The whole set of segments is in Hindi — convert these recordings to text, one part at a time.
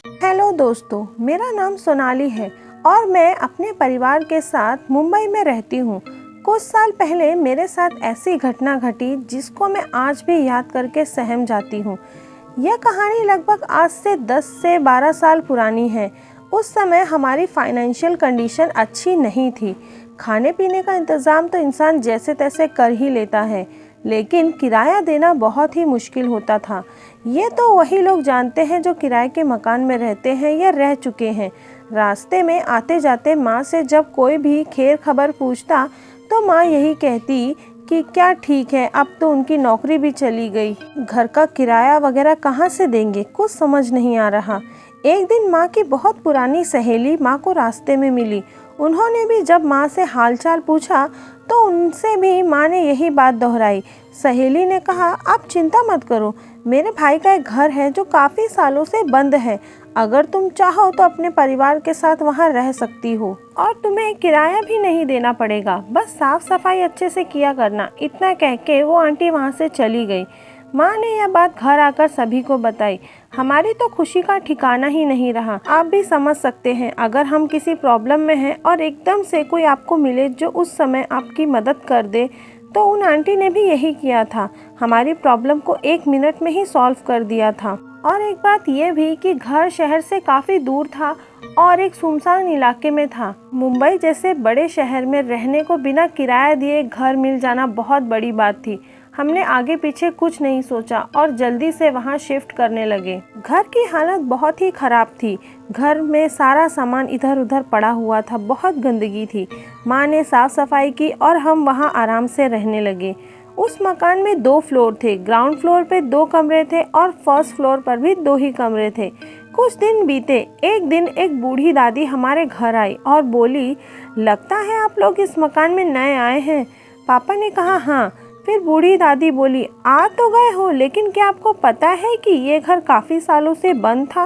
हेलो दोस्तों, मेरा नाम सोनाली है और मैं अपने परिवार के साथ मुंबई में रहती हूँ। कुछ साल पहले मेरे साथ ऐसी घटना घटी जिसको मैं आज भी याद करके सहम जाती हूँ। यह कहानी लगभग आज से 10 से 12 साल पुरानी है। उस समय हमारी फाइनेंशियल कंडीशन अच्छी नहीं थी। खाने पीने का इंतज़ाम तो इंसान जैसे तैसे कर ही लेता है, लेकिन किराया देना बहुत ही मुश्किल होता था। ये तो वही लोग जानते हैं जो किराए के मकान में रहते हैं या रह चुके हैं। रास्ते में आते जाते माँ से जब कोई भी खैर खबर पूछता तो माँ यही कहती कि क्या ठीक है, अब तो उनकी नौकरी भी चली गई, घर का किराया वगैरह कहाँ से देंगे, कुछ समझ नहीं आ रहा। एक दिन माँ की बहुत पुरानी सहेली माँ को रास्ते में मिली। उन्होंने भी जब माँ से हालचाल पूछा तो उनसे भी माँ ने यही बात दोहराई। सहेली ने कहा, आप चिंता मत करो, मेरे भाई का एक घर है जो काफ़ी सालों से बंद है। अगर तुम चाहो तो अपने परिवार के साथ वहाँ रह सकती हो और तुम्हें किराया भी नहीं देना पड़ेगा, बस साफ सफाई अच्छे से किया करना। इतना कह के वो आंटी वहाँ से चली गई। माँ ने यह बात घर आकर सभी को बताई। हमारी तो खुशी का ठिकाना ही नहीं रहा। आप भी समझ सकते हैं, अगर हम किसी प्रॉब्लम में हैं और एकदम से कोई आपको मिले जो उस समय आपकी मदद कर दे, तो उन आंटी ने भी यही किया था। हमारी प्रॉब्लम को 1 मिनट में ही सॉल्व कर दिया था। और एक बात यह भी कि घर शहर से काफ़ी दूर था और एक सुनसान इलाके में था। मुंबई जैसे बड़े शहर में रहने को बिना किराया दिए घर मिल जाना बहुत बड़ी बात थी। हमने आगे पीछे कुछ नहीं सोचा और जल्दी से वहाँ शिफ्ट करने लगे। घर की हालत बहुत ही ख़राब थी। घर में सारा सामान इधर उधर पड़ा हुआ था, बहुत गंदगी थी। माँ ने साफ़ सफाई की और हम वहाँ आराम से रहने लगे। उस मकान में 2 फ्लोर थे। ग्राउंड फ्लोर पे 2 कमरे थे और फर्स्ट फ्लोर पर भी 2 ही कमरे थे। कुछ दिन बीते। एक दिन एक बूढ़ी दादी हमारे घर आई और बोली, लगता है आप लोग इस मकान में नए आए हैं। पापा ने कहा हाँ। फिर बूढ़ी दादी बोली, आ तो गए हो, लेकिन क्या आपको पता है कि ये घर काफ़ी सालों से बंद था?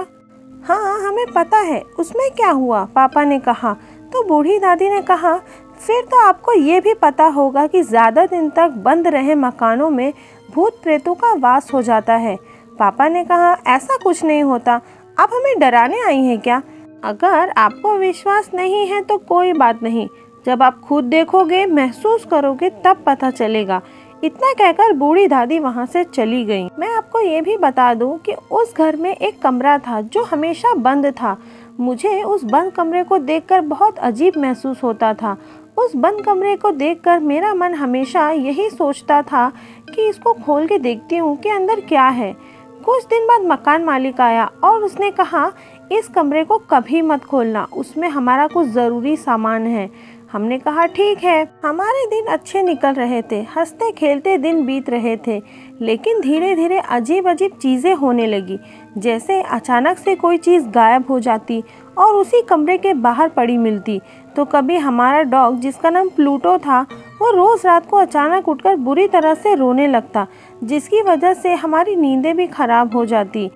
हाँ, हमें पता है। उसमें क्या हुआ? पापा ने कहा। तो बूढ़ी दादी ने कहा, फिर तो आपको ये भी पता होगा कि ज़्यादा दिन तक बंद रहे मकानों में भूत प्रेतों का वास हो जाता है। पापा ने कहा, ऐसा कुछ नहीं होता, आप हमें डराने आई हैं क्या? अगर आपको विश्वास नहीं है तो कोई बात नहीं, जब आप खुद देखोगे, महसूस करोगे, तब पता चलेगा। इतना कहकर बूढ़ी दादी वहाँ से चली गई। मैं आपको ये भी बता दूं कि उस घर में एक कमरा था जो हमेशा बंद था। मुझे उस बंद कमरे को देखकर बहुत अजीब महसूस होता था। उस बंद कमरे को देखकर मेरा मन हमेशा यही सोचता था कि इसको खोल के देखती हूँ कि अंदर क्या है। कुछ दिन बाद मकान मालिक आया और उसने कहा, इस कमरे को कभी मत खोलना, उसमें हमारा कुछ ज़रूरी सामान है। हमने कहा ठीक है। हमारे दिन अच्छे निकल रहे थे, हंसते खेलते दिन बीत रहे थे, लेकिन धीरे धीरे अजीब अजीब चीज़ें होने लगी। जैसे अचानक से कोई चीज़ गायब हो जाती और उसी कमरे के बाहर पड़ी मिलती। तो कभी हमारा डॉग, जिसका नाम प्लूटो था, वो रोज़ रात को अचानक उठकर बुरी तरह से रोने लगता, जिसकी वजह से हमारी नींदें भी खराब हो जाती।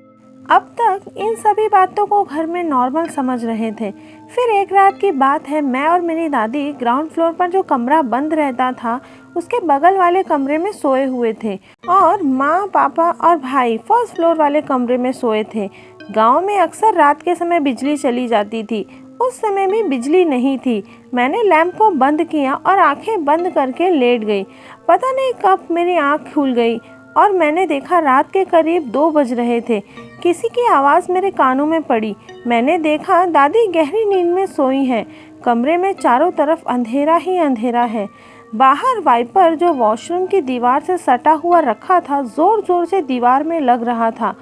अब तक इन सभी बातों को घर में नॉर्मल समझ रहे थे। फिर एक रात की बात है, मैं और मेरी दादी ग्राउंड फ्लोर पर जो कमरा बंद रहता था उसके बगल वाले कमरे में सोए हुए थे और माँ, पापा और भाई फर्स्ट फ्लोर वाले कमरे में सोए थे। गांव में अक्सर रात के समय बिजली चली जाती थी। उस समय भी बिजली नहीं थी। मैंने लैंप को बंद किया और आंखें बंद करके लेट गई। पता नहीं कब मेरी आँख खुल गई और मैंने देखा रात के करीब 2 बज रहे थे। किसी की आवाज़ मेरे कानों में पड़ी। मैंने देखा दादी गहरी नींद में सोई हैं। कमरे में चारों तरफ अंधेरा ही अंधेरा है। बाहर वाइपर जो वॉशरूम की दीवार से सटा हुआ रखा था, जोर जोर से दीवार में लग रहा था।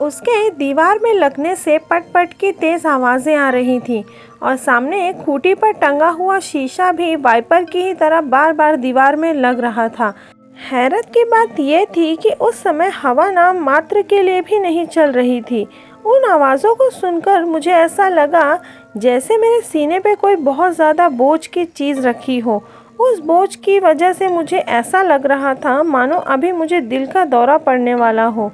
उसके दीवार में लगने से पट पट की तेज़ आवाज़ें आ रही थीं और सामने एक खूंटी पर टंगा हुआ शीशा भी वाइपर की ही तरह बार बार दीवार में लग रहा था। हैरत की बात यह थी कि उस समय हवा नाम मात्र के लिए भी नहीं चल रही थी। उन आवाज़ों को सुनकर मुझे ऐसा लगा जैसे मेरे सीने पे कोई बहुत ज़्यादा बोझ की चीज़ रखी हो। उस बोझ की वजह से मुझे ऐसा लग रहा था मानो अभी मुझे दिल का दौरा पड़ने वाला हो।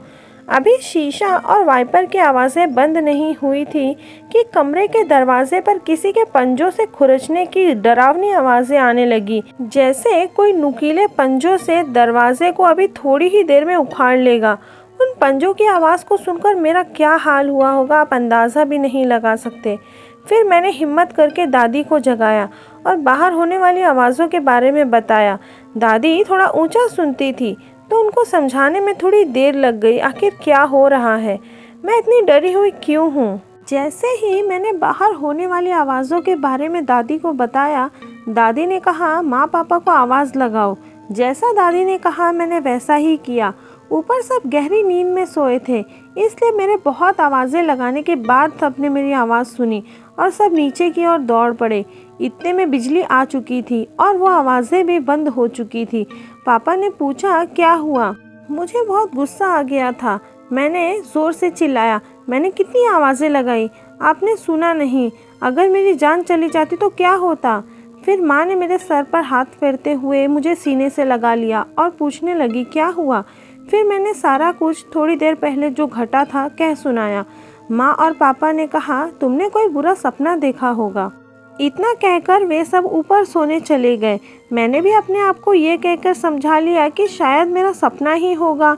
अभी शीशा और वाइपर की आवाज़ें बंद नहीं हुई थी कि कमरे के दरवाजे पर किसी के पंजों से खुरचने की डरावनी आवाज़ें आने लगी, जैसे कोई नुकीले पंजों से दरवाजे को अभी थोड़ी ही देर में उखाड़ लेगा। उन पंजों की आवाज़ को सुनकर मेरा क्या हाल हुआ होगा आप अंदाज़ा भी नहीं लगा सकते। फिर मैंने हिम्मत करके दादी को जगाया और बाहर होने वाली आवाज़ों के बारे में बताया। दादी थोड़ा ऊंचा सुनती थी तो उनको समझाने में थोड़ी देर लग गई, आखिर क्या हो रहा है, मैं इतनी डरी हुई क्यों हूँ। जैसे ही मैंने बाहर होने वाली आवाज़ों के बारे में दादी को बताया, दादी ने कहा माँ पापा को आवाज़ लगाओ। जैसा दादी ने कहा मैंने वैसा ही किया। ऊपर सब गहरी नींद में सोए थे, इसलिए मेरे बहुत आवाज़ें लगाने के बाद सबने मेरी आवाज़ सुनी और सब नीचे की ओर दौड़ पड़े। इतने में बिजली आ चुकी थी और वो आवाज़ें भी बंद हो चुकी थी। पापा ने पूछा क्या हुआ। मुझे बहुत गुस्सा आ गया था। मैंने ज़ोर से चिल्लाया, मैंने कितनी आवाज़ें लगाई, आपने सुना नहीं। अगर मेरी जान चली जाती तो क्या होता। फिर माँ ने मेरे सर पर हाथ फेरते हुए मुझे सीने से लगा लिया और पूछने लगी क्या हुआ। फिर मैंने सारा कुछ थोड़ी देर पहले जो घटा था कह सुनाया। माँ और पापा ने कहा तुमने कोई बुरा सपना देखा होगा। इतना कहकर वे सब ऊपर सोने चले गए। मैंने भी अपने आप को ये कहकर समझा लिया कि शायद मेरा सपना ही होगा।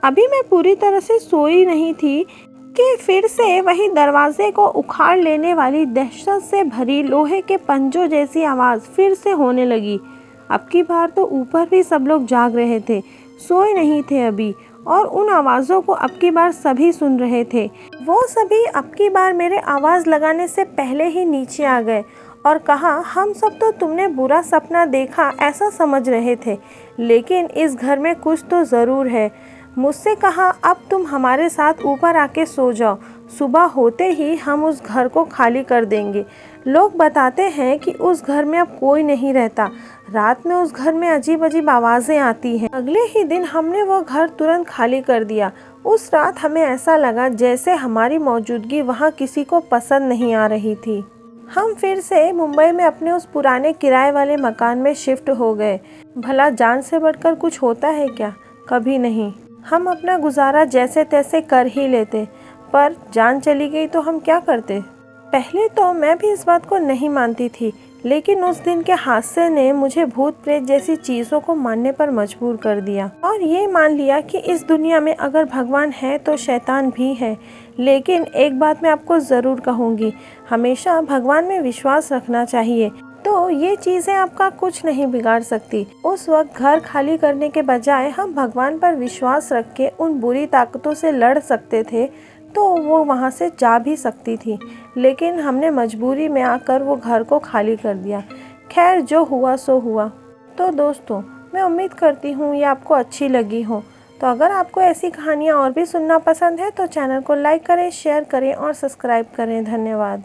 अभी मैं पूरी तरह से सोई नहीं थी कि फिर से वही दरवाजे को उखाड़ लेने वाली दहशत से भरी लोहे के पंजों जैसी आवाज़ फिर से होने लगी। अब की बार तो ऊपर भी सब लोग जाग रहे थे, सोए नहीं थे अभी, और उन आवाज़ों को अब की बार सभी सुन रहे थे। वो सभी अब की बार मेरे आवाज़ लगाने से पहले ही नीचे आ गए और कहा हम सब तो तुमने बुरा सपना देखा ऐसा समझ रहे थे, लेकिन इस घर में कुछ तो ज़रूर है। मुझसे कहा अब तुम हमारे साथ ऊपर आके सो जाओ, सुबह होते ही हम उस घर को खाली कर देंगे। लोग बताते हैं कि उस घर में अब कोई नहीं रहता। रात में उस घर में अजीब अजीब आवाज़ें आती हैं। अगले ही दिन हमने वो घर तुरंत खाली कर दिया। उस रात हमें ऐसा लगा जैसे हमारी मौजूदगी वहाँ किसी को पसंद नहीं आ रही थी। हम फिर से मुंबई में अपने उस पुराने किराए वाले मकान में शिफ्ट हो गए। भला जान से बढ़कर कुछ होता है क्या? कभी नहीं। हम अपना गुजारा जैसे तैसे कर ही लेते, पर जान चली गई तो हम क्या करते। पहले तो मैं भी इस बात को नहीं मानती थी, लेकिन उस दिन के हादसे ने मुझे भूत प्रेत जैसी चीज़ों को मानने पर मजबूर कर दिया और ये मान लिया कि इस दुनिया में अगर भगवान है तो शैतान भी है। लेकिन एक बात मैं आपको ज़रूर कहूँगी, हमेशा भगवान में विश्वास रखना चाहिए, तो ये चीज़ें आपका कुछ नहीं बिगाड़ सकती। उस वक्त घर खाली करने के बजाय हम भगवान पर विश्वास रख के उन बुरी ताकतों से लड़ सकते थे, तो वो वहाँ से जा भी सकती थी, लेकिन हमने मजबूरी में आकर वो घर को खाली कर दिया। खैर जो हुआ सो हुआ। तो दोस्तों, मैं उम्मीद करती हूँ ये आपको अच्छी लगी हो। तो अगर आपको ऐसी कहानियाँ और भी सुनना पसंद है तो चैनल को लाइक करें, शेयर करें और सब्सक्राइब करें। धन्यवाद।